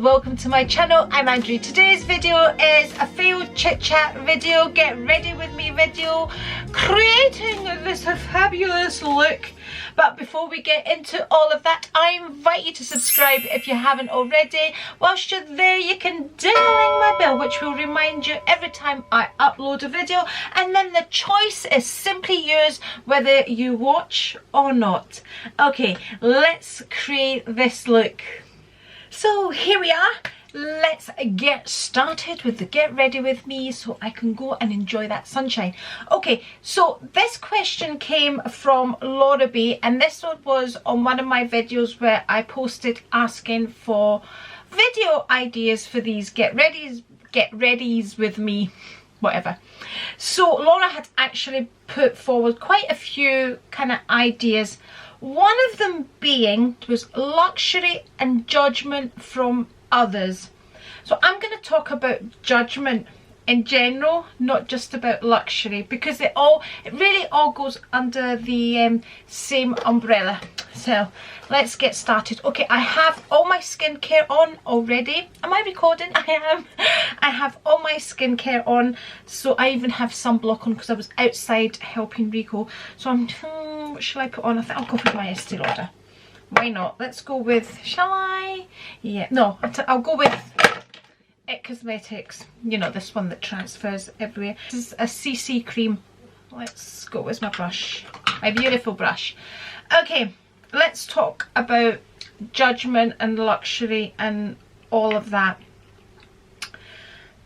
welcome to my channel. I'm Andrew. Today's video is a failed chit chat video, get ready with me video, creating this fabulous look. But before we get into all of that, I invite you to subscribe if you haven't already. Whilst you're there, you can ding my bell, which will remind you every time I upload a video, and then the choice is simply yours whether you watch or not. Okay, let's create this look. So here we are. Let's get started with the get ready with me so I can go and enjoy that sunshine. Okay, so this question came from Laura B, and this one was on one of my videos where I posted asking for video ideas for these get readies with me, whatever. So Laura had actually put forward quite a few kind of ideas. One of them being was luxury and judgment from others. So I'm going to talk about judgment in general, not just about luxury, because it really all goes under the same umbrella. So let's get started. Okay, I have all my skincare on already. Am I recording? I am. I have all my skincare on, so I even have sunblock on because I was outside helping Rico. So I'm what shall I put on? I think I'll go with my Estee Lauder. Why not? Let's go with, shall I? Yeah, no, I'll go with It Cosmetics. You know, this one that transfers everywhere. This is a CC cream. Let's go with my brush, my beautiful brush. Okay, let's talk about judgment and luxury and all of that.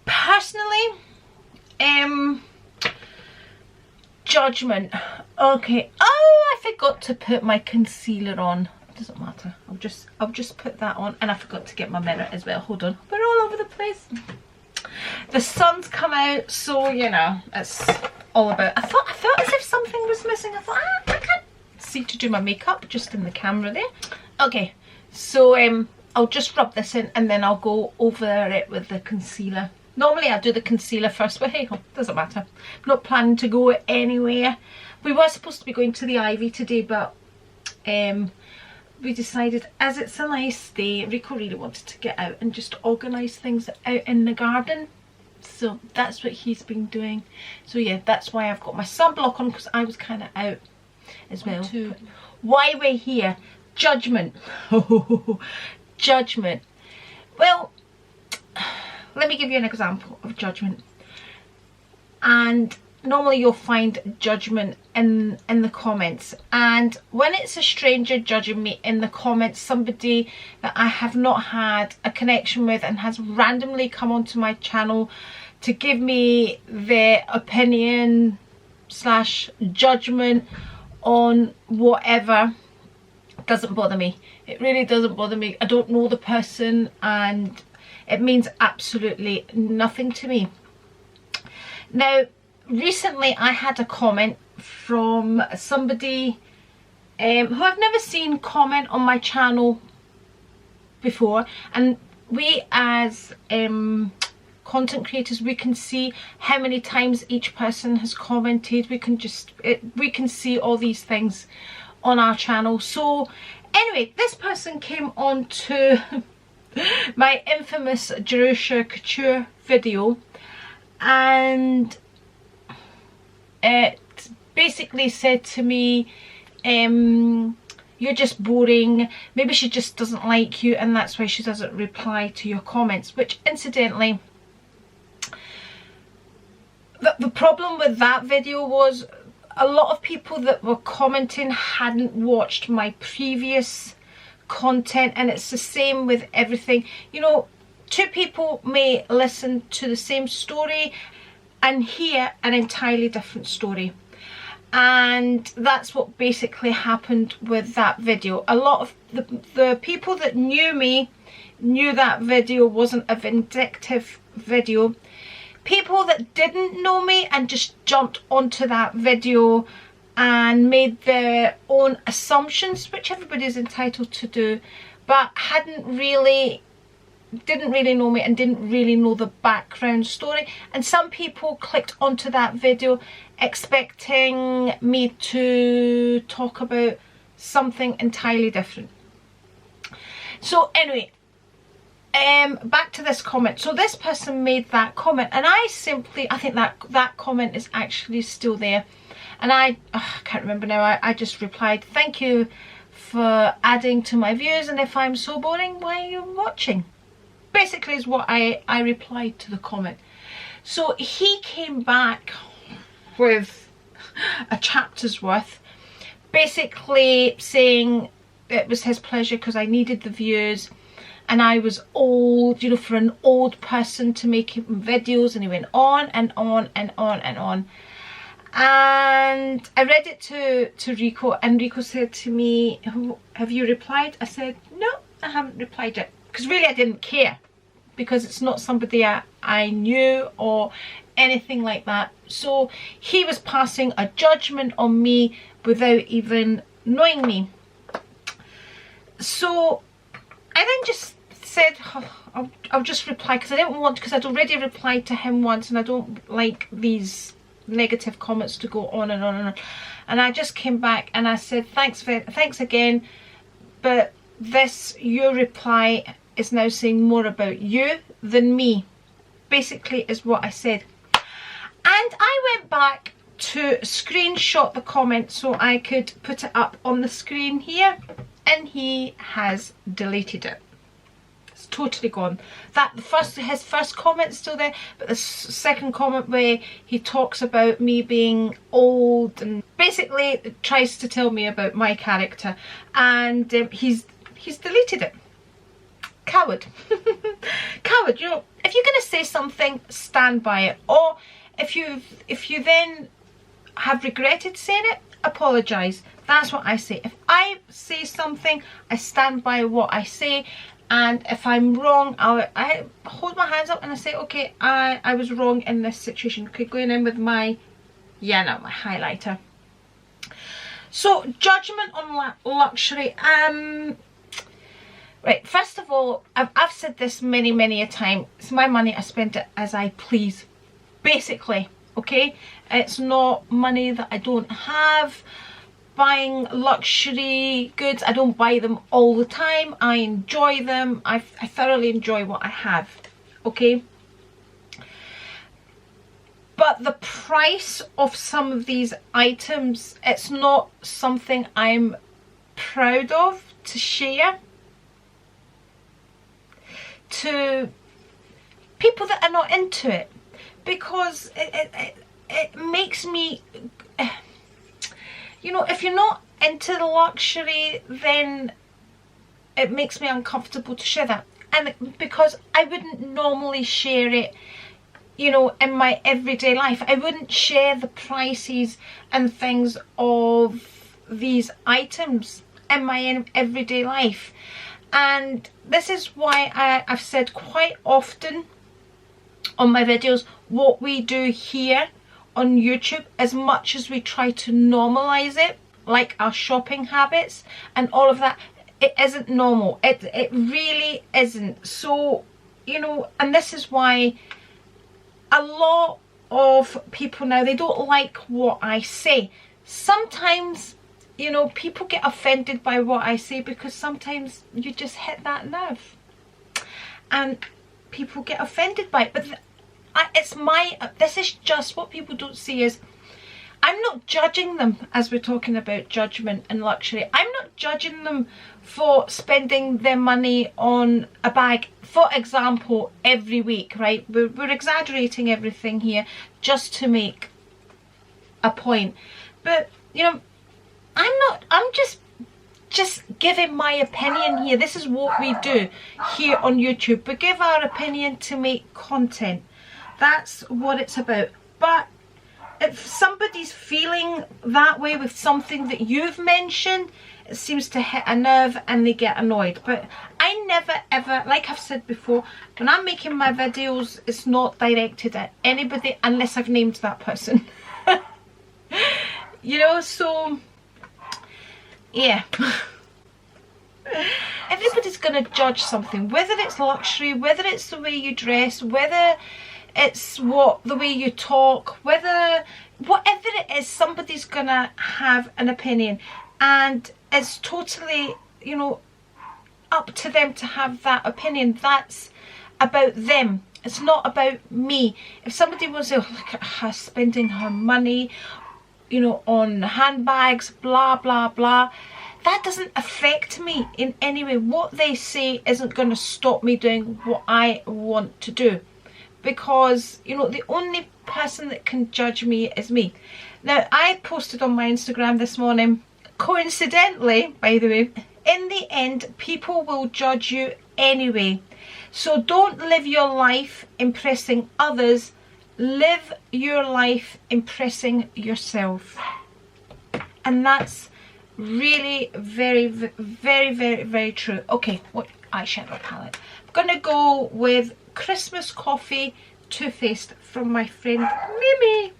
Personally, judgment. Okay. Oh, I forgot to put my concealer on. It doesn't matter. I'll just put that on, and I forgot to get my mirror as well. Hold on. We're all over the place. The sun's come out, so you know it's all about. I felt as if something was missing. I thought I can't see to do my makeup just in the camera there. Okay, so I'll just rub this in and then I'll go over it with the concealer. Normally I do the concealer first, but hey, doesn't matter. I'm not planning to go anywhere. We were supposed to be going to the Ivy today, but we decided, as it's a nice day, Rico really wanted to get out and just organise things out in the garden. So that's what he's been doing. So yeah, that's why I've got my sunblock on, because I was kind of out as well. Why we're here. Judgment. Judgment. Well, let me give you an example of judgment. And normally you'll find judgment in the comments, and when it's a stranger judging me in the comments, somebody that I have not had a connection with and has randomly come onto my channel to give me their opinion / judgment on whatever, doesn't bother me. It really doesn't bother me. I don't know the person and it means absolutely nothing to me. Now, recently I had a comment from somebody who I've never seen comment on my channel before, and we as content creators, we can see how many times each person has commented. We can see all these things on our channel. So anyway, this person came on to my infamous Jerusha Couture video, and it basically said to me, you're just boring, maybe she just doesn't like you and that's why she doesn't reply to your comments. Which incidentally, the problem with that video was a lot of people that were commenting hadn't watched my previous content, and it's the same with everything. You know, two people may listen to the same story and hear an entirely different story, and that's what basically happened with that video. A lot of the people that knew me knew that video wasn't a vindictive video. People that didn't know me and just jumped onto that video and made their own assumptions, which everybody's entitled to do, but didn't really know me and didn't really know the background story. And some people clicked onto that video expecting me to talk about something entirely different. So anyway, back to this comment. So this person made that comment, and I think that comment is actually still there, and I can't remember now. I just replied, thank you for adding to my views, and if I'm so boring, why are you watching? Basically is what I replied to the comment. So he came back with a chapter's worth, basically saying it was his pleasure because I needed the views and I was old, you know, for an old person to make videos, and he went on and on and on and on. And I read it to Rico, and Rico said to me, have you replied? I said, no, I haven't replied yet, because really I didn't care, because it's not somebody I knew or anything like that. So he was passing a judgment on me without even knowing me. So I then just said, I'll just reply, because I didn't want, because I'd already replied to him once, and I don't like these negative comments to go on and on and on. And I just came back and I said, thanks again, but your reply is now saying more about you than me, basically is what I said. And I went back to screenshot the comment so I could put it up on the screen here, and he has deleted it. It's totally gone. His first comment's still there, but the second comment where he talks about me being old and basically tries to tell me about my character, and he's deleted it. Coward. Coward. You know, if you're going to say something, stand by it. Or if you then have regretted saying it, apologise. That's what I say. If I say something, I stand by what I say, and if I'm wrong, I hold my hands up and I say, okay, I was wrong in this situation. Okay, going in with my highlighter. So judgment on luxury. Right, first of all, I've said this many a time. It's my money, I spend it as I please, basically, okay? It's not money that I don't have. Buying luxury goods, I don't buy them all the time. I enjoy them. I thoroughly enjoy what I have, okay? But the price of some of these items, it's not something I'm proud of to share to people that are not into it, because it makes me, you know, if you're not into the luxury, then it makes me uncomfortable to share that. And because I wouldn't normally share it, you know, in my everyday life, I wouldn't share the prices and things of these items in my everyday life. And this is why I've said quite often on my videos, what we do here on YouTube, as much as we try to normalize it, like our shopping habits and all of that, it isn't normal. It really isn't. So, you know, and this is why a lot of people now, they don't like what I say. Sometimes, you know, people get offended by what I say, because sometimes you just hit that nerve and people get offended by it. But this is just what people don't see is, I'm not judging them, as we're talking about judgment and luxury. I'm not judging them for spending their money on a bag, for example, every week, right? We're exaggerating everything here just to make a point. But, you know, I'm just giving my opinion here. This is what we do here on YouTube. We give our opinion to make content. That's what it's about. But if somebody's feeling that way with something that you've mentioned, it seems to hit a nerve and they get annoyed. But I never ever, like I've said before, when I'm making my videos, it's not directed at anybody unless I've named that person. You know, so yeah. Everybody's going to judge something, whether it's luxury, whether it's the way you dress, whether it's the way you talk, whatever it is, somebody's gonna have an opinion, and it's totally, you know, up to them to have that opinion. That's about them. It's not about me. If somebody was, oh, look at her spending her money, you know, on handbags, blah, blah, blah. That doesn't affect me in any way. What they say isn't going to stop me doing what I want to do. Because, you know, the only person that can judge me is me. Now, I posted on my Instagram this morning, coincidentally, by the way, in the end, people will judge you anyway. So don't live your life impressing others. Live your life impressing yourself. And that's really very, very, very, very true. Okay, what eyeshadow palette? I'm going to go with Christmas Coffee Too Faced from my friend Mimi.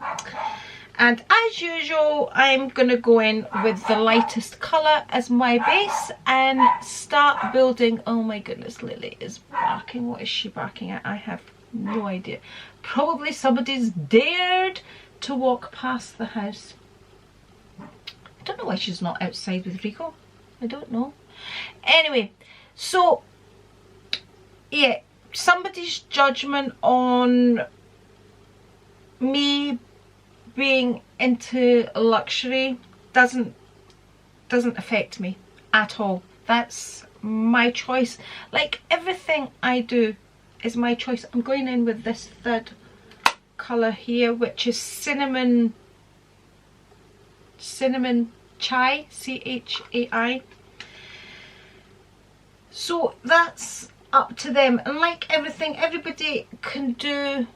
And as usual, I'm going to go in with the lightest colour as my base and start building. Oh my goodness, Lily is barking. What is she barking at? I have no idea. Probably somebody's dared to walk past the house. I don't know why she's not outside with Rico. I don't know. Anyway, so yeah, somebody's judgment on me being into luxury doesn't affect me at all. That's my choice. Like everything I do is my choice. I'm going in with this third colour here, which is cinnamon chai, C-H-A-I. So that's up to them. And like everything, everybody can do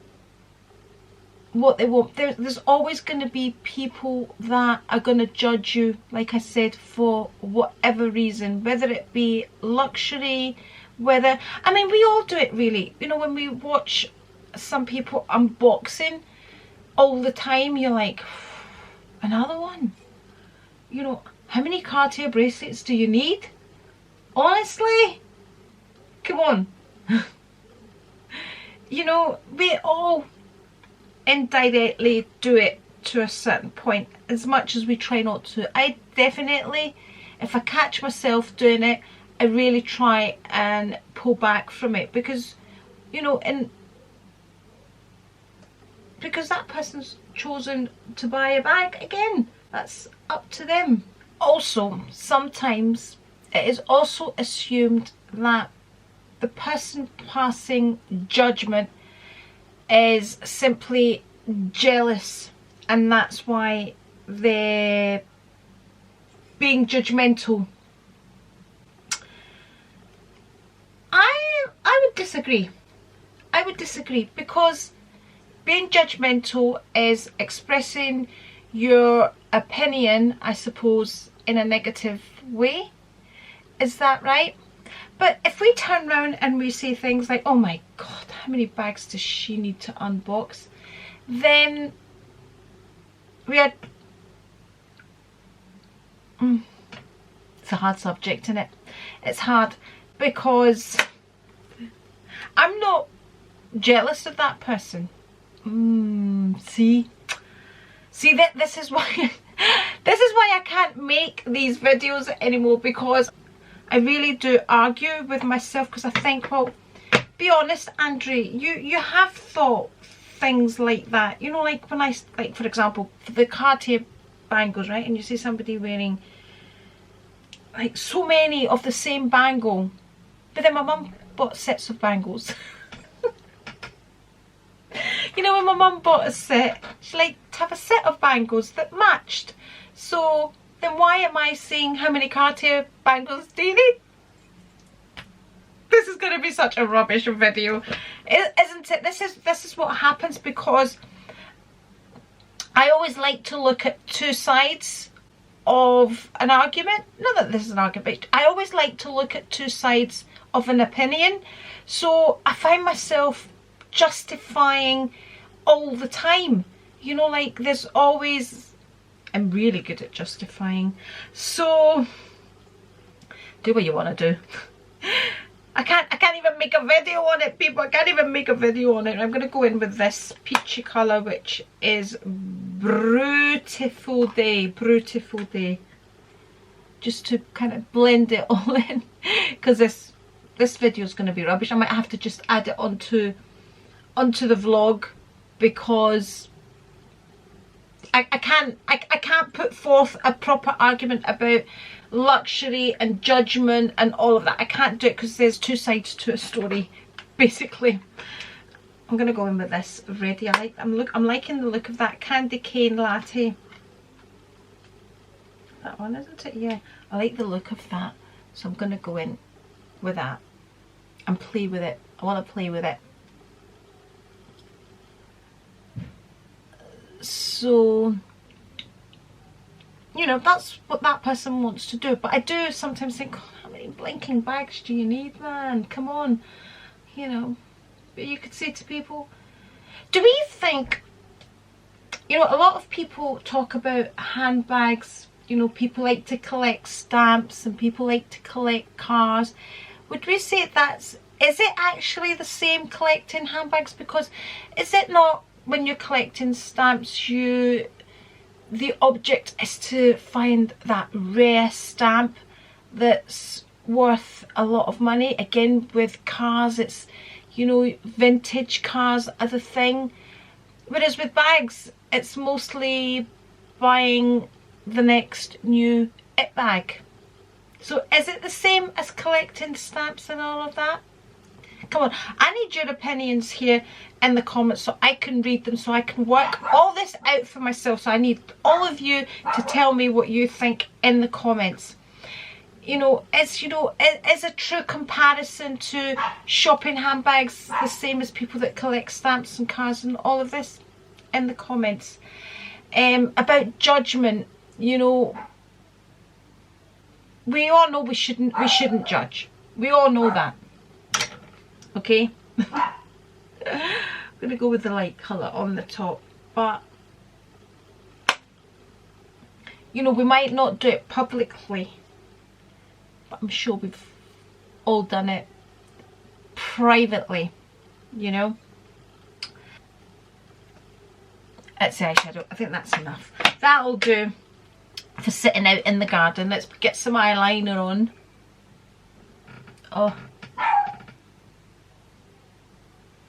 what they want. There's always going to be people that are going to judge you, like I said, for whatever reason, whether it be luxury, whether, I mean, we all do it really. You know, when we watch some people unboxing all the time, you're like, another one. You know, how many Cartier bracelets do you need? Honestly, come on. You know, we all indirectly do it to a certain point, as much as we try not to. I definitely, if I catch myself doing it, I really try and pull back from it, because, you know, because that person's chosen to buy a bag. Again, that's up to them. Also, sometimes it is also assumed that the person passing judgment is simply jealous, and that's why they're being judgmental. I would disagree. I would disagree, because being judgmental is expressing your opinion, I suppose, in a negative way. Is that right? But if we turn around and we say things like, oh my god, how many bags does she need to unbox? Then we had... It's a hard subject, isn't it? It's hard because I'm not jealous of that person. See that this is why this is why I can't make these videos anymore, because I really do argue with myself, because I think, well, be honest, Andrea, you have thought things like that. You know, like when I, like for example, for the Cartier bangles, right, and you see somebody wearing like so many of the same bangle, but then my mum bought sets of bangles. You know, when my mum bought a set, she liked to have a set of bangles that matched. So then why am I saying how many Cartier bangles do you need? This is going to be such a rubbish video, isn't it? This is what happens, because I always like to look at two sides of an argument. Not that this is an argument, but I always like to look at two sides of an opinion. So I find myself justifying all the time. You know, like there's always... I'm really good at justifying. So do what you want to do. I can't even make a video on it, people. I can't even make a video on it. I'm going to go in with this peachy colour, which is Beautiful Day. Beautiful Day. just to kind of blend it all in, because this video is going to be rubbish. I might have to just add it onto the vlog, because I can't put forth a proper argument about luxury and judgment and all of that. I can't do it because there's two sides to a story, basically. I'm gonna go in with this already. I'm liking the look of that candy cane latte. That one, isn't it? Yeah, I like the look of that, so I'm gonna go in with that and play with it. I want to play with it. So, you know, that's what that person wants to do. But I do sometimes think, oh, how many blinking bags do you need, man? Come on, you know. But you could say to people, do we think, you know, a lot of people talk about handbags, you know, people like to collect stamps and people like to collect cars. Would we say is it actually the same collecting handbags? Because is it not, when you're collecting stamps, the object is to find that rare stamp that's worth a lot of money? Again, with cars, it's, you know, vintage cars are the thing. Whereas with bags, it's mostly buying the next new it bag. So is it the same as collecting stamps and all of that? Come on, I need your opinions here in the comments so I can read them, so I can work all this out for myself. So I need all of you to tell me what you think in the comments. You know, is a true comparison to shopping handbags the same as people that collect stamps and cars and all of this? In the comments. About judgment, you know, we all know we shouldn't judge. We all know that. Okay. I'm gonna go with the light colour on the top, but you know, we might not do it publicly, but I'm sure we've all done it privately, you know. It's the eyeshadow. I think that's enough. That'll do for sitting out in the garden. Let's get some eyeliner on. Oh.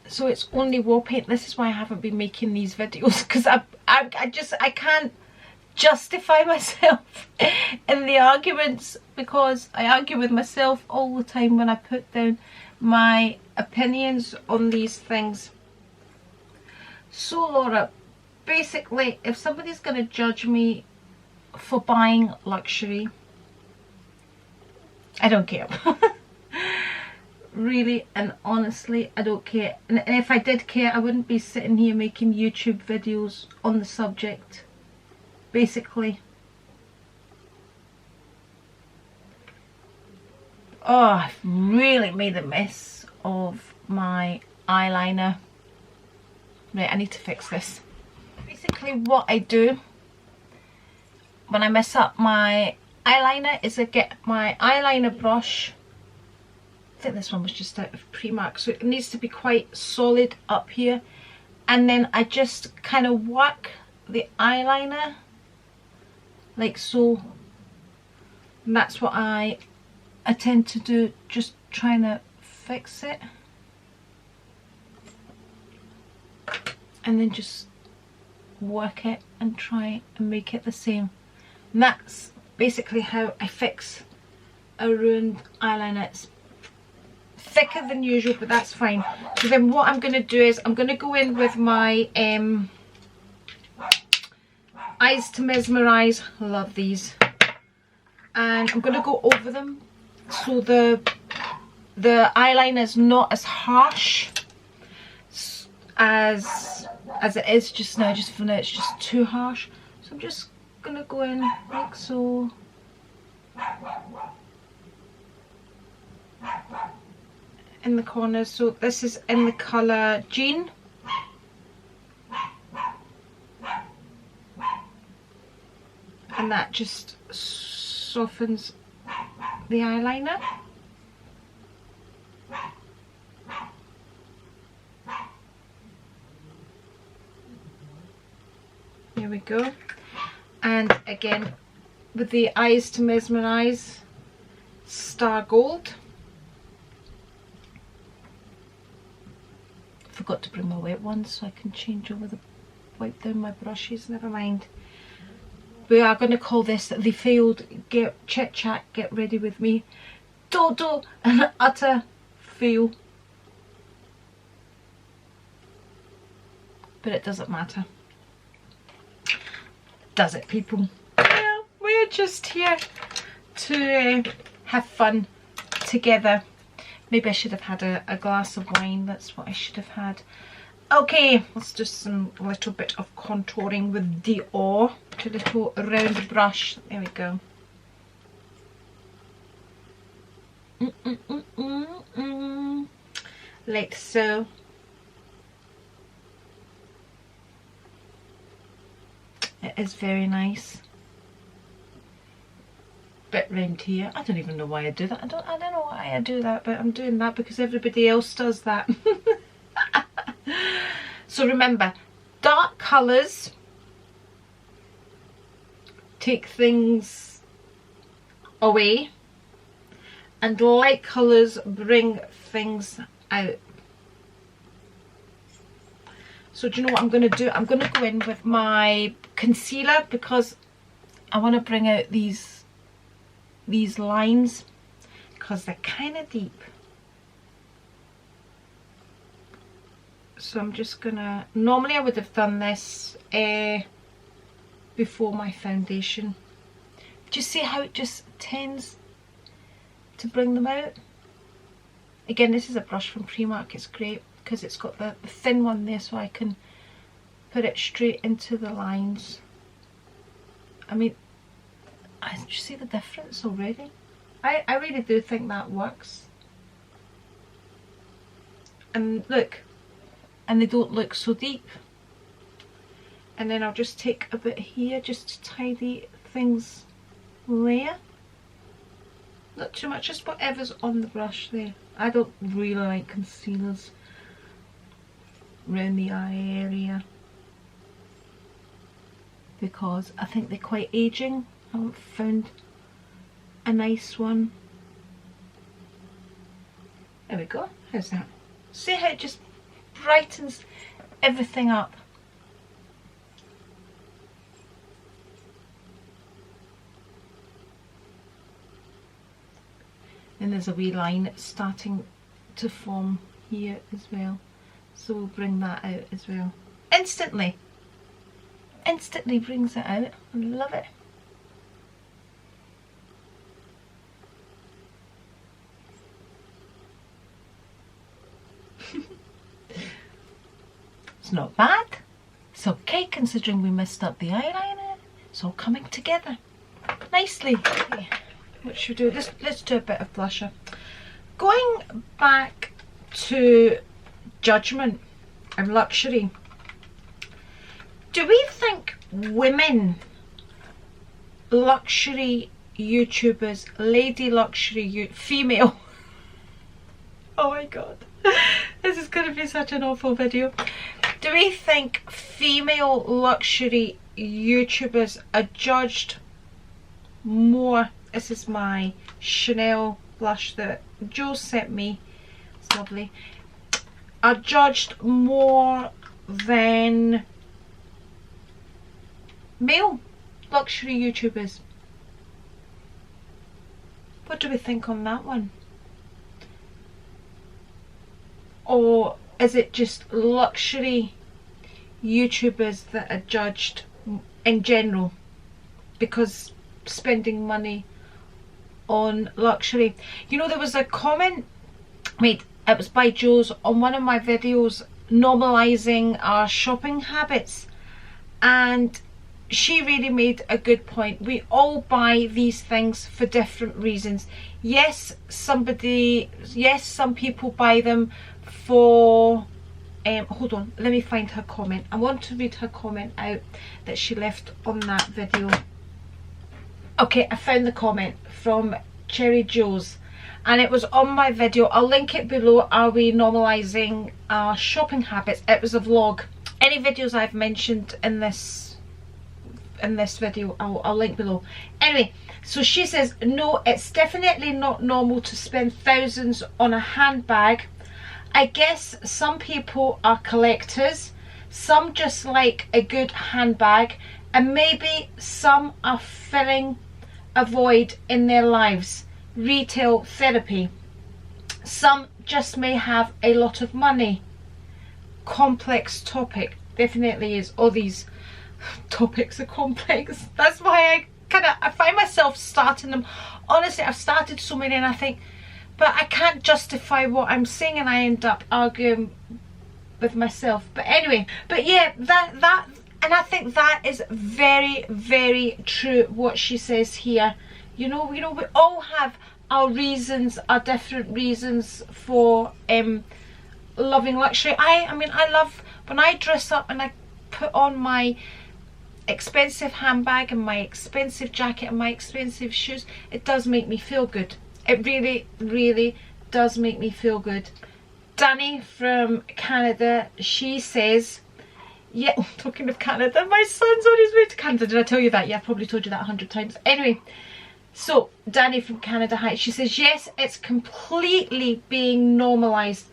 So it's only war paint. This is why I haven't been making these videos, because I can't justify myself in the arguments, because I argue with myself all the time when I put down my opinions on these things. So Laura, basically, if somebody's going to judge me for buying luxury, I don't care. Really and honestly, I don't care. And if I did care, I wouldn't be sitting here making YouTube videos on the subject, basically. Oh, I've really made a mess of my eyeliner. Right, I need to fix this. Basically what I do when I mess up my eyeliner is I get my eyeliner brush. I think this one was just out of Primark, so it needs to be quite solid up here, and then I just kind of work the eyeliner like so, and that's what I tend to do, just trying to fix it, and then just work it and try and make it the same. And that's basically how I fix a ruined eyeliner. It's thicker than usual, but that's fine. So then what I'm going to do is I'm going to go in with my Eyes to Mesmerize. I love these. And I'm going to go over them so the eyeliner is not as harsh as it is just now. Just for now it's just too harsh. So I'm just going to go in like so. In the corners. So this is in the colour Jean. And that just softens the eyeliner. There we go. And again, with the Eyes to Mesmerize Star Gold. Forgot to bring my wet ones so I can change over the, wipe down my brushes, never mind. We are going to call this the failed chit chat, get ready with me. Total and utter fail. But it doesn't matter. Does it, people? Yeah, we're just here to have fun together. Maybe I should have had a glass of wine. That's what I should have had. Okay, let's do some little bit of contouring with Dior. A little round brush. There we go. Like so. It is very nice. Bit round here. I don't even know why I do that. I don't know why I do that, but I'm doing that because everybody else does that. So remember, dark colours take things away, and light colours bring things out. So do you know what I'm going to do? I'm going to go in with my concealer because I want to bring out these lines because they're kind of deep. So I'm just gonna, normally I would have done this before my foundation. Do you see how it just tends to bring them out? Again, this is a brush from Primark. It's great because it's got the thin one there, so I can put it straight into the lines. I mean, do you see the difference already? I really do think that works. And look, and they don't look so deep. And then I'll just take a bit here just to tidy things there. Not too much, just whatever's on the brush there. I don't really like concealers around the eye area because I think they're quite aging. I haven't found a nice one. There we go. How's that? See how it just brightens everything up. And there's a wee line starting to form here as well, so we'll bring that out as well. Instantly brings it out. I love it. It's not bad. It's okay considering we messed up the eyeliner. It's all coming together nicely. Okay. What should we do? Let's do a bit of blusher. Going back to Judgement and luxury. Do we think women luxury YouTubers, lady luxury female? Oh my god, this is going to be such an awful video. Do we think female luxury YouTubers are judged more? This is my Chanel blush that Joe sent me. It's lovely. Are judged more than male luxury YouTubers? What do we think on that one? Or is it just luxury YouTubers that are judged in general because spending money on luxury? You know, there was a comment made, it was by Joe's, on one of my videos normalizing our shopping habits, and she really made a good point. We all buy these things for different reasons. Yes, some people buy them for hold on, let me find her comment. I want to read her comment out that she left on that video. Okay, I found the comment from Cherry Joe's and it was on my video. I'll link it below. Are we normalizing our shopping habits? It was a vlog. Any videos I've mentioned in this in this video. I'll link below. Anyway, so she says, no, it's definitely not normal to spend thousands on a handbag. I guess some people are collectors, some just like a good handbag, and maybe some are filling a void in their lives. Retail therapy. Some just may have a lot of money. Complex topic. Definitely is. All these topics are complex. That's why I find myself starting them. Honestly, I've started so many and I think, but I can't justify what I'm saying, and I end up arguing with myself. But anyway, but yeah, that and I think that is very, very true what she says here. You know, we all have our reasons, our different reasons for loving luxury. I mean, I love when I dress up and I put on my expensive handbag and my expensive jacket and my expensive shoes. It does make me feel good. It really, really does make me feel good. Danny from Canada, she says, yeah, talking of Canada, my son's on his way to Canada. Did I tell you that? Yeah, I probably told you that 100 times. Anyway, so Danny from Canada, hi. She says, yes, it's completely being normalised.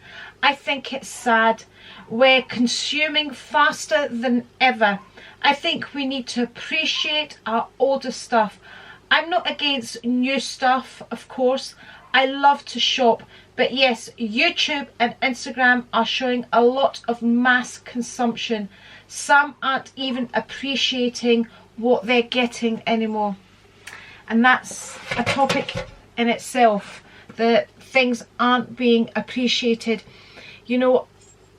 I think it's sad. We're consuming faster than ever. I think we need to appreciate our older stuff. I'm not against new stuff, of course. I love to shop. But yes, YouTube and Instagram are showing a lot of mass consumption. Some aren't even appreciating what they're getting anymore. And that's a topic in itself, that things aren't being appreciated. You know,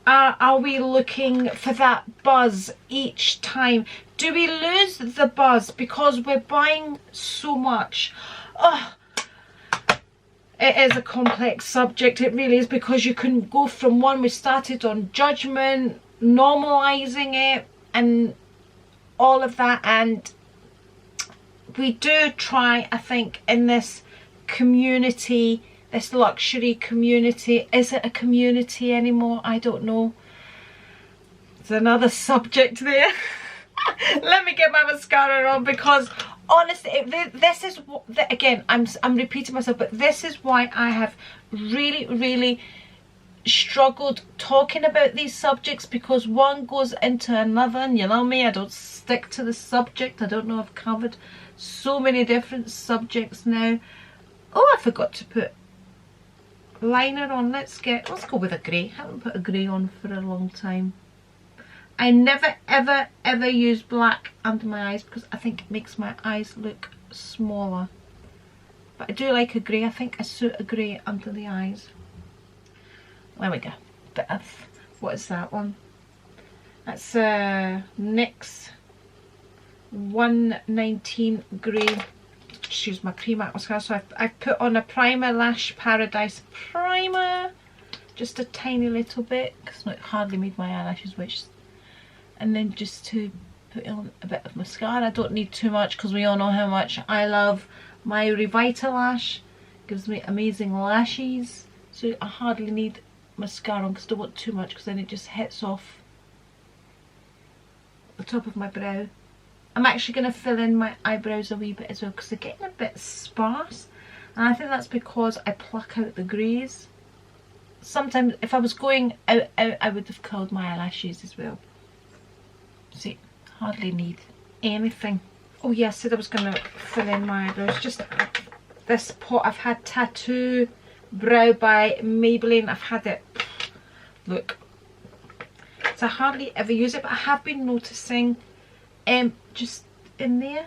are we looking for that buzz each time? Do we lose the buzz because we're buying so much? Oh, it is a complex subject. It really is, because you can go from one. We started on judgment, normalizing it and all of that, and we do try, I think, in this community, this luxury community. Is it a community anymore? I don't know. There's another subject there. Let me get my mascara on, because honestly, this is what, again, I'm repeating myself, but this is why I have really, really struggled talking about these subjects, because one goes into another, and you know me, I don't stick to the subject. I don't know, I've covered so many different subjects now. Oh, I forgot to put liner on. Let's go with a grey. I haven't put a grey on for a long time. I never ever ever use black under my eyes because I think it makes my eyes look smaller. But I do like a grey. I think I suit a grey under the eyes. There we go. Bit of, what is that one? That's NYX 119 grey. Just use my cream mascara. So I've put on a primer, Lash Paradise primer, just a tiny little bit because it hardly made my eyelashes, which, and then just to put on a bit of mascara. I don't need too much because we all know how much I love my Revitalash. Gives me amazing lashes, so I hardly need mascara on because I don't want too much, because then it just hits off the top of my brow. I'm actually going to fill in my eyebrows a wee bit as well because they're getting a bit sparse, and I think that's because I pluck out the greys. Sometimes if I was going out I would have curled my eyelashes as well. See, hardly need anything. Oh yeah, I said I was going to fill in my eyebrows. Just this pot, I've had Tattoo Brow by Maybelline. I've had it, look, so I hardly ever use it, but I have been noticing just in there,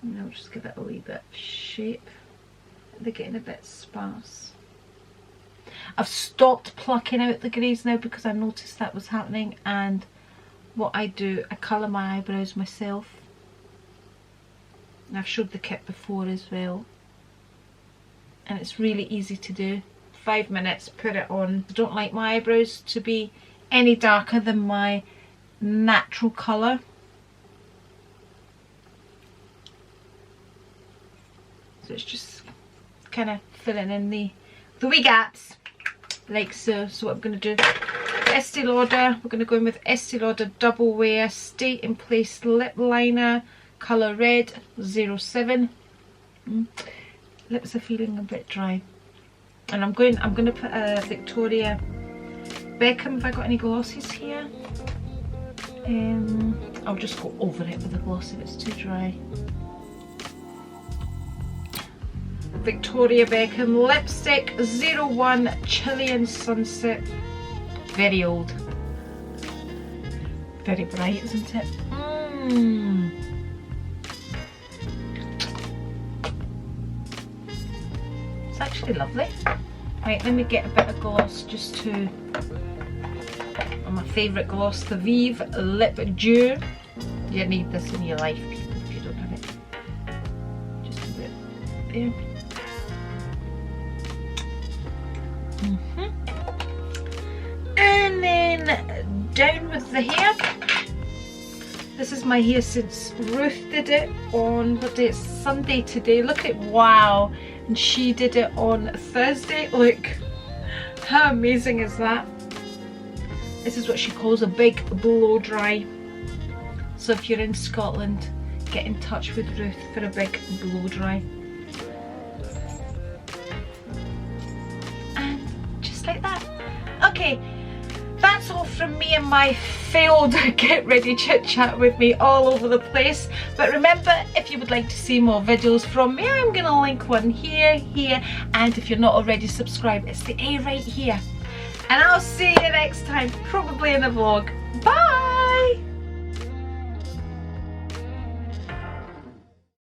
and I'll just give it a wee bit of shape. They're getting a bit sparse. I've stopped plucking out the greys now because I noticed that was happening, and what I do, I colour my eyebrows myself, and I've showed the kit before as well, and it's really easy to do. 5 minutes, put it on. I don't like my eyebrows to be any darker than my natural colour. So it's just kind of filling in the wee gaps like so. So what I'm going to do Estee Lauder, we're going to go in with Estee Lauder Double Wear Stay in Place Lip Liner, colour red, 07. Lips are feeling a bit dry. And I'm going to put a Victoria Beckham. Have I got any glosses here? I'll just go over it with a gloss if it's too dry. Victoria Beckham lipstick 01 Chilean Sunset. Very old. Very bright, isn't it? It's actually lovely. Right, let me get a bit of gloss just to... my favourite gloss, the Vive Lip Dew. You need this in your life, people, if you don't have it. Just a bit there. And then down with the hair. This is my hair since Ruth did it on, what day? It's Sunday today. Look at, wow. And she did it on Thursday. Look, how amazing is that? This is what she calls a big blow dry. So if you're in Scotland, get in touch with Ruth for a big blow dry. And just like that. Okay, that's all from me and my failed get ready chit chat with me all over the place. But remember, if you would like to see more videos from me, I'm going to link one here, and if you're not already subscribed, it's the A right here. And I'll see you next time, probably in a vlog. Bye!